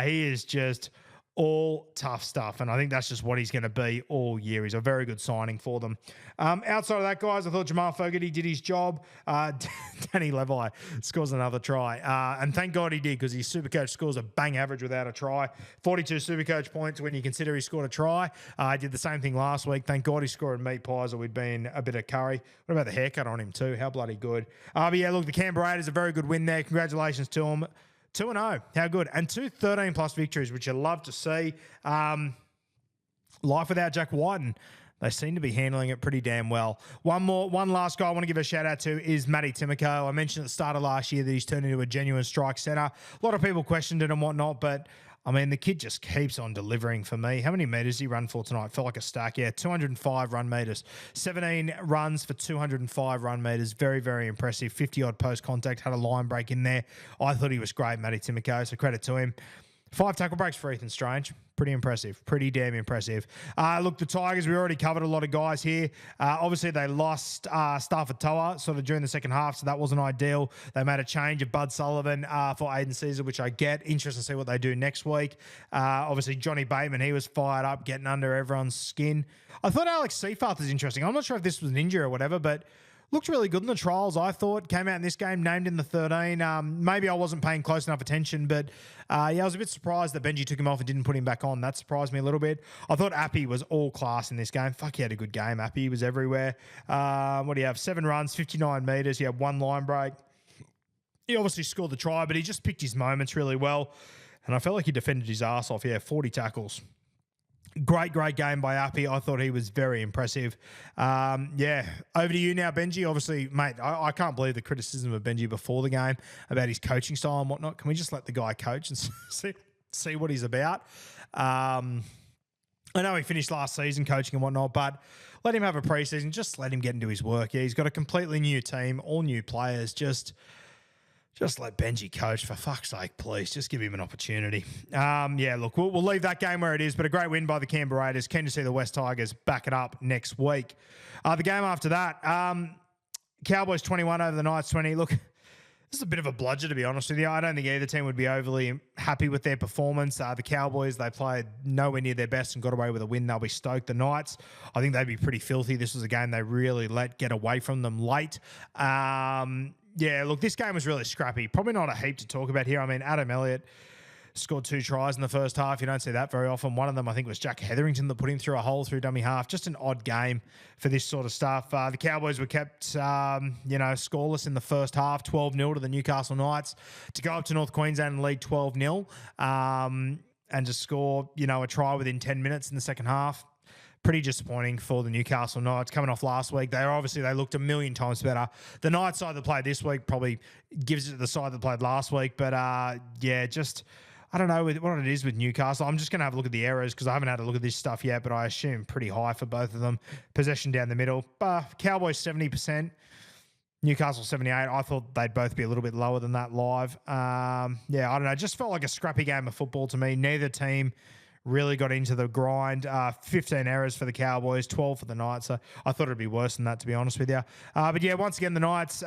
He is just all tough stuff, and I think that's just what he's going to be all year. He's a very good signing for them. Outside of that, guys, I thought Jamal Fogarty did his job. Danny Levi scores another try, and thank God he did, because his Supercoach scores a bang average without a try. 42 Supercoach points when you consider he scored a try. He did the same thing last week. Thank God he scored meat pies, or we'd been a bit of curry. What about the haircut on him too? How bloody good. But yeah, look, the Canberra Raiders, a very good win there. Congratulations to them. 2-0, how good. And 2 13-plus victories, which you love to see. Life without Jack Whiten. They seem to be handling it pretty damn well. One last guy I want to give a shout out to is Matty Timoko. I mentioned at the start of last year that he's turned into a genuine strike centre. A lot of people questioned it and whatnot, but I mean, the kid just keeps on delivering for me. How many metres did he run for tonight? Felt like a stack. Yeah, 205 run metres. 17 runs for 205 run metres. Very, very impressive. 50-odd post-contact. Had a line break in there. I thought he was great, Matty Timoko, so credit to him. 5 tackle breaks for Ethan Strange. Pretty impressive. Pretty damn impressive. Look, the Tigers, we already covered a lot of guys here. Obviously, they lost Stafford Toa sort of during the second half, so that wasn't ideal. They made a change of Bud Sullivan for Aiden Caesar, which I get. Interesting to see what they do next week. Obviously, Johnny Bateman, he was fired up, getting under everyone's skin. I thought Alex Seyfarth is interesting. I'm not sure if this was an injury or whatever, but Looked really good in the trials, I thought. Came out in this game, named in the 13. Maybe I wasn't paying close enough attention, but I was a bit surprised that Benji took him off and didn't put him back on. That surprised me a little bit. I thought Appy was all class in this game. Fuck, he had a good game. Appy was everywhere. What do you have? 7 runs, 59 metres. He had 1 line break. He obviously scored the try, but he just picked his moments really well. And I felt like he defended his ass off. 40 tackles. Great game by Appy. I thought he was very impressive. Over to you now, Benji. Obviously, mate, I can't believe the criticism of Benji before the game about his coaching style and whatnot. Can we just let the guy coach and see what he's about? I know he finished last season coaching and whatnot, but let him have a preseason. Just let him get into his work. Yeah, he's got a completely new team, all new players. Just let Benji coach, for fuck's sake, please. Just give him an opportunity. Look, we'll leave that game where it is, but a great win by the Canberra Raiders. Keen to see the West Tigers back it up next week. The game after that, Cowboys 21 over the Knights 20. Look, this is a bit of a bludger, to be honest with you. I don't think either team would be overly happy with their performance. The Cowboys, they played nowhere near their best and got away with a win. They'll be stoked. The Knights, I think they'd be pretty filthy. This was a game they really let get away from them late. Look, this game was really scrappy. Probably not a heap to talk about here. I mean, Adam Elliott scored 2 tries in the first half. You don't see that very often. One of them, I think, was Jack Hetherington that put him through a hole through dummy half. Just an odd game for this sort of stuff. The Cowboys were kept, scoreless in the first half, 12-0 to the Newcastle Knights. To go up to North Queensland and lead 12-0 and to score, a try within 10 minutes in the second half. Pretty disappointing for the Newcastle Knights coming off last week. They looked a million times better. The Knights side that played this week probably gives it to the side that played last week. But, I don't know what it is with Newcastle. I'm just going to have a look at the errors because I haven't had a look at this stuff yet, but I assume pretty high for both of them. Possession down the middle. Cowboys 70%. Newcastle 78. I thought they'd both be a little bit lower than that live. I don't know. Just felt like a scrappy game of football to me. Neither team really got into the grind. 15 errors for the Cowboys, 12 for the Knights. So I thought it'd be worse than that, to be honest with you. Once again, the Knights,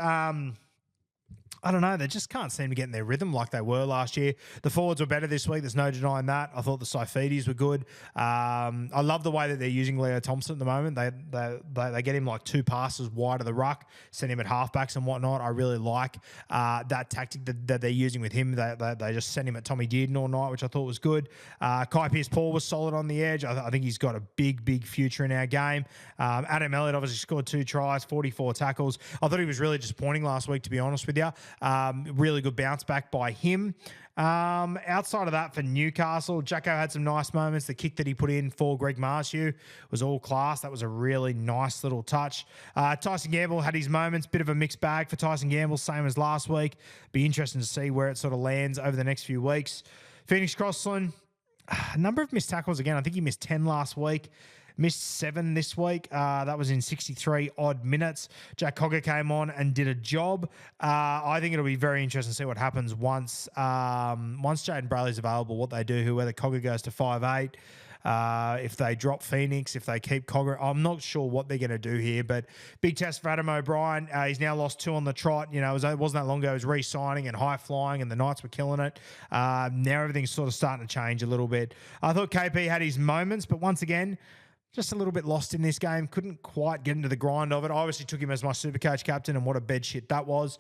I don't know. They just can't seem to get in their rhythm like they were last year. The forwards were better this week. There's no denying that. I thought the Saifidis were good. I love the way that they're using Leo Thompson at the moment. They get him like 2 passes wide of the ruck, send him at halfbacks and whatnot. I really like that tactic that they're using with him. They just send him at Tommy Dearden all night, which I thought was good. Kai Pearce-Paul was solid on the edge. I think he's got a big future in our game. Adam Elliott obviously scored 2 tries, 44 tackles. I thought he was really disappointing last week, to be honest with you. Really good bounce back by him. Outside of that, for Newcastle, Jacko had some nice moments. The kick that he put in for Greg Marshew was all class. That was a really nice little touch. Tyson Gamble had his moments. Bit of a mixed bag for Tyson Gamble, same as last week. Be interesting to see where it sort of lands over the next few weeks. Phoenix Crossland, a number of missed tackles again. I think he missed 10 last week. Missed 7 this week. That was in 63 odd minutes. Jack Cogger came on and did a job. I think it'll be very interesting to see what happens once Jaden Brayley's available, what they do, whether Cogger goes to 5'8", if they drop Phoenix, if they keep Cogger. I'm not sure what they're going to do here, but big test for Adam O'Brien. He's now lost 2 on the trot. It wasn't that long ago. He was re-signing and high-flying, and the Knights were killing it. Now everything's sort of starting to change a little bit. I thought KP had his moments, but once again, just a little bit lost in this game. Couldn't quite get into the grind of it. I obviously took him as my Supercoach captain, and what a bed shit that was.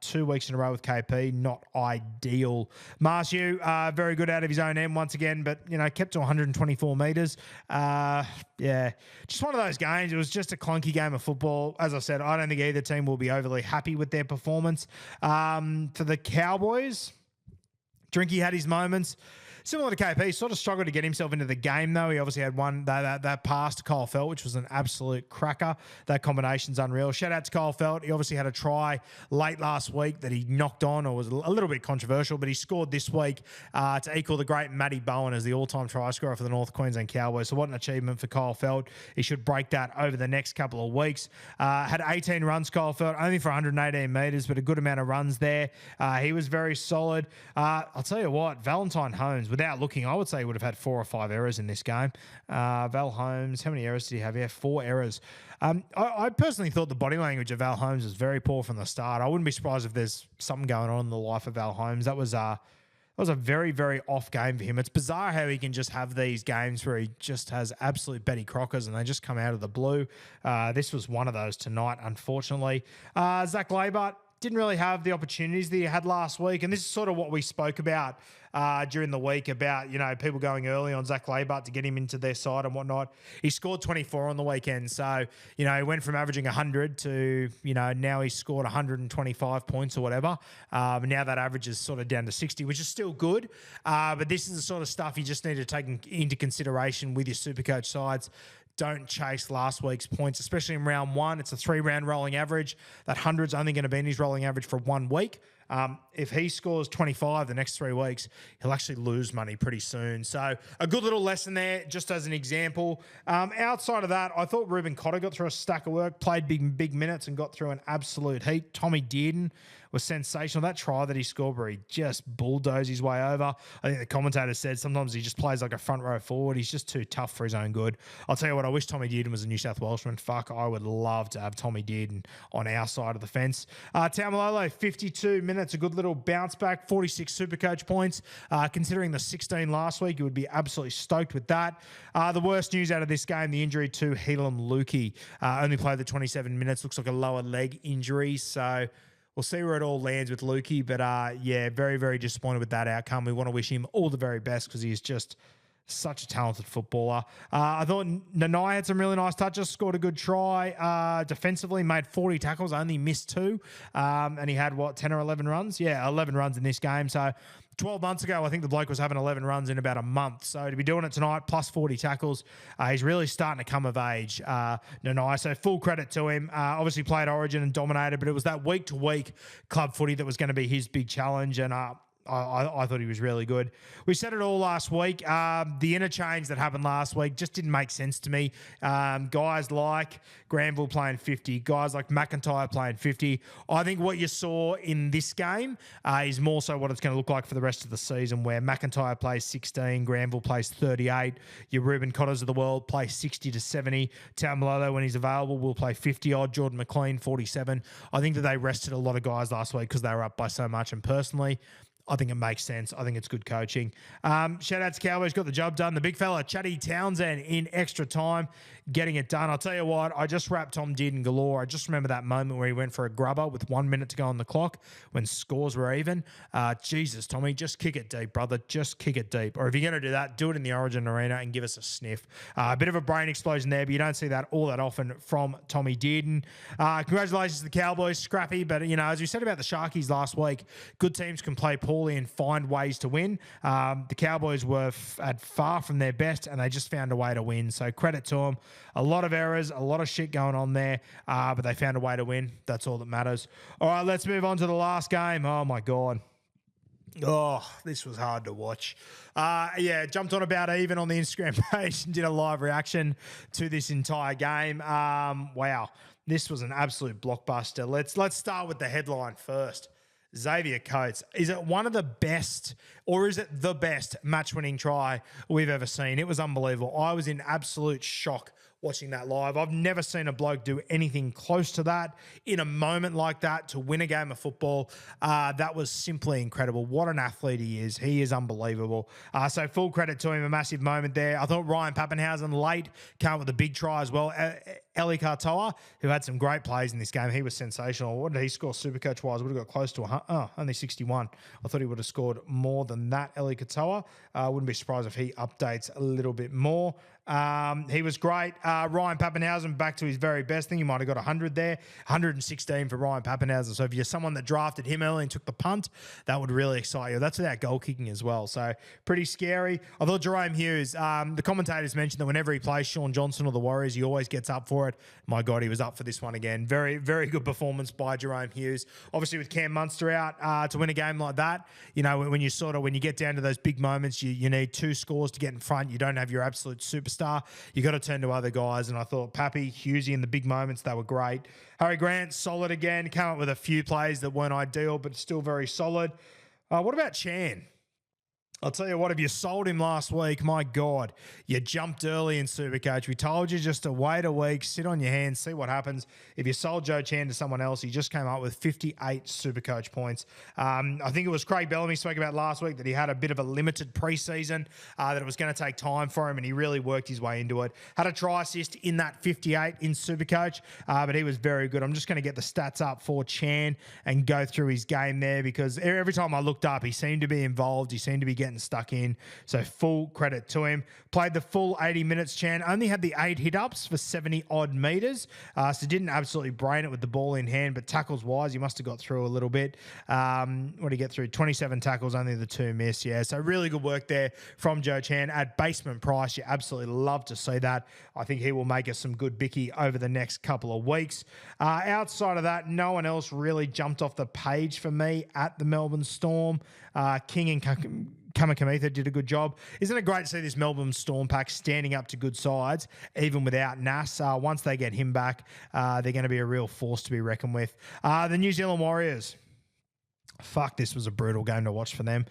2 weeks in a row with KP, not ideal. Marshew, very good out of his own end once again, but, kept to 124 metres. Just one of those games. It was just a clunky game of football. As I said, I don't think either team will be overly happy with their performance. For the Cowboys, Drinky had his moments. Similar to KP, sort of struggled to get himself into the game, though. He obviously had one, that pass to Kyle Felt, which was an absolute cracker. That combination's unreal. Shout out to Kyle Felt. He obviously had a try late last week that he knocked on, or was a little bit controversial, but he scored this week to equal the great Matty Bowen as the all-time try scorer for the North Queensland Cowboys. So what an achievement for Kyle Felt. He should break that over the next couple of weeks. Had 18 runs, Kyle Felt, only for 118 metres, but a good amount of runs there. He was very solid. I'll tell you what, Valentine Holmes, without looking, I would say he would have had 4 or 5 errors in this game. Val Holmes, how many errors did he have? Yeah, 4 errors. I personally thought the body language of Val Holmes was very poor from the start. I wouldn't be surprised if there's something going on in the life of Val Holmes. That was was a very, very off game for him. It's bizarre how he can just have these games where he just has absolute Betty Crockers and they just come out of the blue. This was one of those tonight, unfortunately. Zach Labart didn't really have the opportunities that he had last week. And this is sort of what we spoke about during the week about, people going early on Zach Labart to get him into their side and whatnot. He scored 24 on the weekend. So, he went from averaging 100 to, now he's scored 125 points or whatever. Now that average is sort of down to 60, which is still good. But this is the sort of stuff you just need to take into consideration with your Supercoach sides. Don't chase last week's points, especially in round one. It's a 3-round rolling average. That 100's only going to be in his rolling average for 1 week. If he scores 25 the next 3 weeks, he'll actually lose money pretty soon. So a good little lesson there, just as an example. Outside of that, I thought Ruben Cotter got through a stack of work, played big minutes and got through an absolute heat. Tommy Dearden was sensational. That try that he scored where he just bulldozed his way over. I think the commentator said sometimes he just plays like a front row forward. He's just too tough for his own good. I'll tell you what, I wish Tommy Dearden was a New South Welshman. Fuck, I would love to have Tommy Dearden on our side of the fence. Taumalolo, 52 minutes, a good little bounce back, 46 Supercoach points. Considering the 16 last week, you would be absolutely stoked with that. The worst news out of this game, the injury to Helam Lukey. Only played the 27 minutes, looks like a lower leg injury, so we'll see where it all lands with Lukey, but very, very disappointed with that outcome. We want to wish him all the very best because he is just such a talented footballer. I thought Nanai had some really nice touches, scored a good try. Defensively, made 40 tackles, only missed 2. And he had, 10 or 11 runs? Yeah, 11 runs in this game. So 12 months ago, I think the bloke was having 11 runs in about a month. So to be doing it tonight, plus 40 tackles, he's really starting to come of age, Nanai. So full credit to him. Obviously played Origin and dominated, but it was that week-to-week club footy that was going to be his big challenge. And I thought he was really good. We said it all last week. The interchange that happened last week just didn't make sense to me. Guys like Granville playing 50, guys like McIntyre playing 50. I think what you saw in this game is more so what it's going to look like for the rest of the season, where McIntyre plays 16, Granville plays 38, your Ruben Cotters of the world play 60 to 70. Taumalolo, when he's available, will play 50-odd. Jordan McLean, 47. I think that they rested a lot of guys last week because they were up by so much, and personally, I think it makes sense. I think it's good coaching. Shout out to Cowboys, got the job done. The big fella, Chatty Townsend, in extra time, getting it done. I'll tell you what, I just wrapped Tom Dearden galore. I just remember that moment where he went for a grubber with 1 minute to go on the clock when scores were even. Jesus, Tommy, just kick it deep, brother. Just kick it deep. Or if you're going to do that, do it in the Origin Arena and give us a sniff. A bit of a brain explosion there, but you don't see that all that often from Tommy Dearden. Congratulations to the Cowboys, scrappy, but, as we said about the Sharkies last week, good teams can play poorly and find ways to win. The Cowboys were at far from their best, and they just found a way to win. So credit to them. A lot of errors, a lot of shit going on there, but they found a way to win. That's all that matters. All right, let's move on to the last game. Oh, my God. Oh, this was hard to watch. Jumped on about even on the Instagram page and did a live reaction to this entire game. Wow, this was an absolute blockbuster. Let's start with the headline first. Xavier Coates, is it one of the best, or is it the best match-winning try we've ever seen? It was unbelievable. I was in absolute shock watching that live. I've never seen a bloke do anything close to that in a moment like that to win a game of football. That was simply incredible. What an athlete he is. He is unbelievable. So full credit to him, a massive moment there. I thought Ryan Pappenhausen late came up with a big try as well. Eli Katoa, who had some great plays in this game. He was sensational. What did he score Supercoach-wise? Would have got close to only 61. I thought he would have scored more than that, Eli Katoa. Wouldn't be surprised if he updates a little bit more. He was great. Ryan Pappenhausen back to his very best. I think he might have got 100 there. 116 for Ryan Pappenhausen. So if you're someone that drafted him early and took the punt, that would really excite you. That's without goal kicking as well. So pretty scary. I thought Jerome Hughes, the commentators mentioned that whenever he plays Sean Johnson or the Warriors, he always gets up for it. My God, he was up for this one again. Very, very good performance by Jerome Hughes. Obviously with Cam Munster out, to win a game like that, when you get down to those big moments, you need 2 scores to get in front. You don't have your absolute superstar. You got to turn to other guys. And I thought Pappy, Hughesy in the big moments, they were great. Harry Grant, solid again. Came up with a few plays that weren't ideal, but still very solid. What about Chan? I'll tell you what, if you sold him last week, my God, you jumped early in Supercoach. We told you just to wait a week, sit on your hands, see what happens. If you sold Joe Chan to someone else, he just came up with 58 Supercoach points. I think it was Craig Bellamy spoke about last week that he had a bit of a limited preseason, that it was going to take time for him, and he really worked his way into it. Had a try assist in that 58 in Supercoach, but he was very good. I'm just going to get the stats up for Chan and go through his game there, because every time I looked up, he seemed to be involved. He seemed to be getting stuck in. So full credit to him. Played the full 80 minutes, Chan. Only had the 8 hit-ups for 70-odd metres. So didn't absolutely brain it with the ball in hand, but tackles-wise, he must have got through a little bit. What did he get through? 27 tackles, only the 2 missed. Yeah, so really good work there from Joe Chan. At basement price, you absolutely love to see that. I think he will make us some good bicky over the next couple of weeks. Outside of that, no one else really jumped off the page for me at the Melbourne Storm. King and Kamikamitha did a good job. Isn't it great to see this Melbourne Storm pack standing up to good sides, even without Nas? Once they get him back, they're going to be a real force to be reckoned with. The New Zealand Warriors. Fuck, this was a brutal game to watch for them.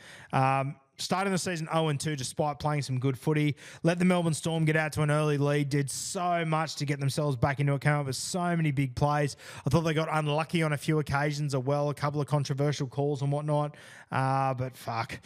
Starting the season 0-2 despite playing some good footy. Let the Melbourne Storm get out to an early lead. Did so much to get themselves back into it. Came up with so many big plays. I thought they got unlucky on a few occasions as well. A couple of controversial calls and whatnot. But fuck.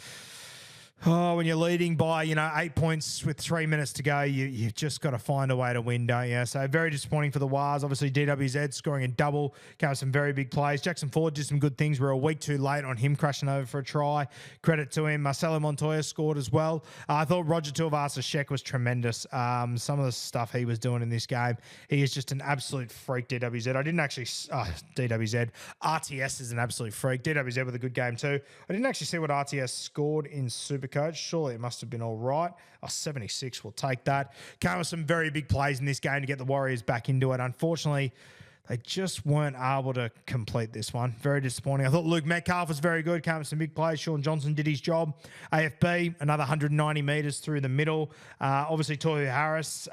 Oh, when you're leading by, 8 points with 3 minutes to go, you've just got to find a way to win, don't you? So very disappointing for the Wars. Obviously, DWZ scoring a double, came with some very big plays. Jackson Ford did some good things. We're a week too late on him crashing over for a try. Credit to him. Marcelo Montoya scored as well. I thought Roger Tuivasa-Sheck was tremendous. Some of the stuff he was doing in this game, he is just an absolute freak, DWZ. I didn't actually, DWZ. RTS is an absolute freak. DWZ with a good game too. I didn't actually see what RTS scored in Supercoach. Surely it must have been all right. 76, we'll take that. Came with some very big plays in this game to get the Warriors back into it. Unfortunately, they just weren't able to complete this one. Very disappointing. I thought Luke Metcalf was very good. Came with some big plays. Sean Johnson did his job. AFB, another 190 metres through the middle. Obviously, Tohu Harris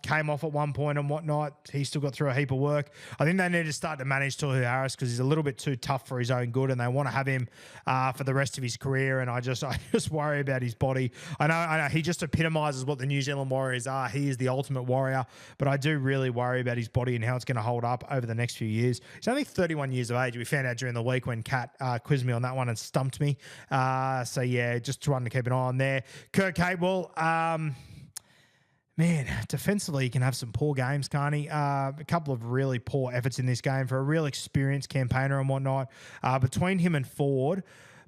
came off at one point and whatnot. He still got through a heap of work. I think they need to start to manage Tohu Harris because he's a little bit too tough for his own good, and they want to have him for the rest of his career. And I just worry about his body. I know he just epitomises what the New Zealand Warriors are. He is the ultimate warrior, but I do really worry about his body and how it's going to hold up over the next few years. He's only 31 years of age. We found out during the week when Kat quizzed me on that one and stumped me. So yeah, just one to keep an eye on there. Kirk Capewell, man, defensively he can have some poor games, can't he? A couple of really poor efforts in this game for a real experienced campaigner and whatnot. Between him and Ford,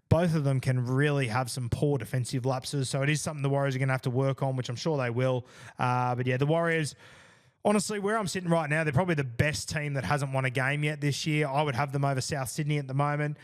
both of them can really have some poor defensive lapses. So it is something the Warriors are going to have to work on, which I'm sure they will. But yeah, the Warriors, honestly, where I'm sitting right now, they're probably the best team that hasn't won a game yet this year. I would have them over South Sydney at the moment.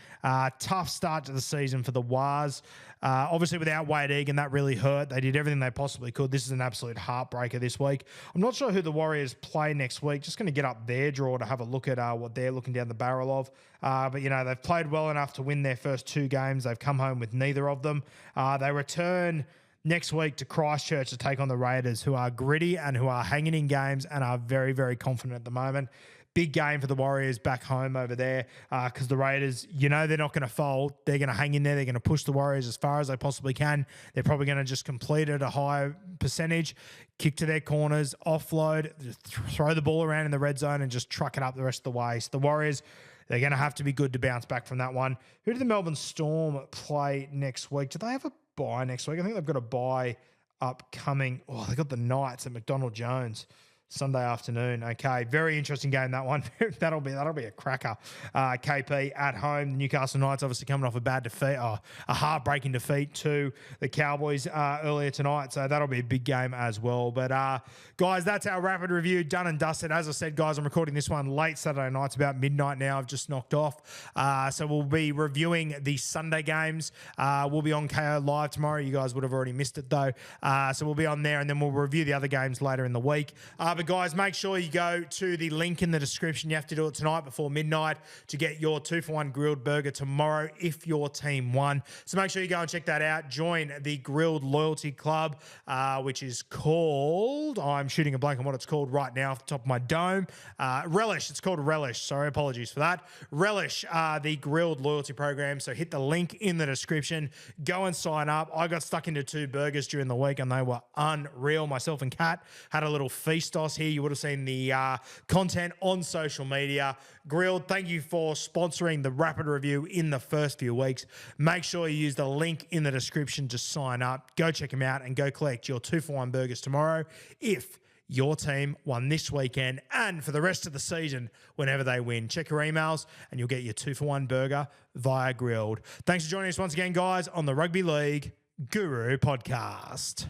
Tough start to the season for the Wars. Obviously, without Wade Egan, that really hurt. They did everything they possibly could. This is an absolute heartbreaker this week. I'm not sure who the Warriors play next week. Just going to get up their draw to have a look at what they're looking down the barrel of. But, they've played well enough to win their first 2 games. They've come home with neither of them. They return next week to Christchurch to take on the Raiders, who are gritty and who are hanging in games and are very, very confident at the moment. Big game for the Warriors back home over there because the Raiders, they're not going to fold. They're going to hang in there. They're going to push the Warriors as far as they possibly can. They're probably going to just complete at a high percentage, kick to their corners, offload, throw the ball around in the red zone and just truck it up the rest of the way. So the Warriors, they're going to have to be good to bounce back from that one. Who do the Melbourne Storm play next week? Do they have a bye next week? I think they've got a bye upcoming. Oh, they got the Knights at McDonald Jones Sunday afternoon. Okay, very interesting game, that one. that'll be a cracker. KP at home. The Newcastle Knights obviously coming off a bad defeat, a heartbreaking defeat to the Cowboys earlier tonight. So that'll be a big game as well. But guys, that's our rapid review done and dusted. As I said, guys, I'm recording this one late Saturday night. It's about midnight now. I've just knocked off. So we'll be reviewing the Sunday games. We'll be on KO Live tomorrow. You guys would have already missed it though. So we'll be on there and then we'll review the other games later in the week. But But guys, make sure you go to the link in the description. You have to do it tonight before midnight to get your 2-for-1 grilled burger tomorrow if your team won. So make sure you go and check that out. Join the Grilled Loyalty Club, which is called, I'm shooting a blank on what it's called right now off the top of my dome. Relish. It's called Relish. Sorry, apologies for that. Relish, the Grilled Loyalty Program. So hit the link in the description. Go and sign up. I got stuck into 2 burgers during the week and they were unreal. Myself and Kat had a little feastos here. You would have seen the content on social media. Grilled, thank you for sponsoring the Rapid Review in the first few weeks. Make sure you use the link in the description to sign up. Go check them out and go collect your 2-for-1 burgers tomorrow if your team won this weekend and for the rest of the season whenever they win. Check your emails and you'll get your 2-for-1 burger via Grilled. Thanks for joining us once again, guys, on the Rugby League Guru Podcast.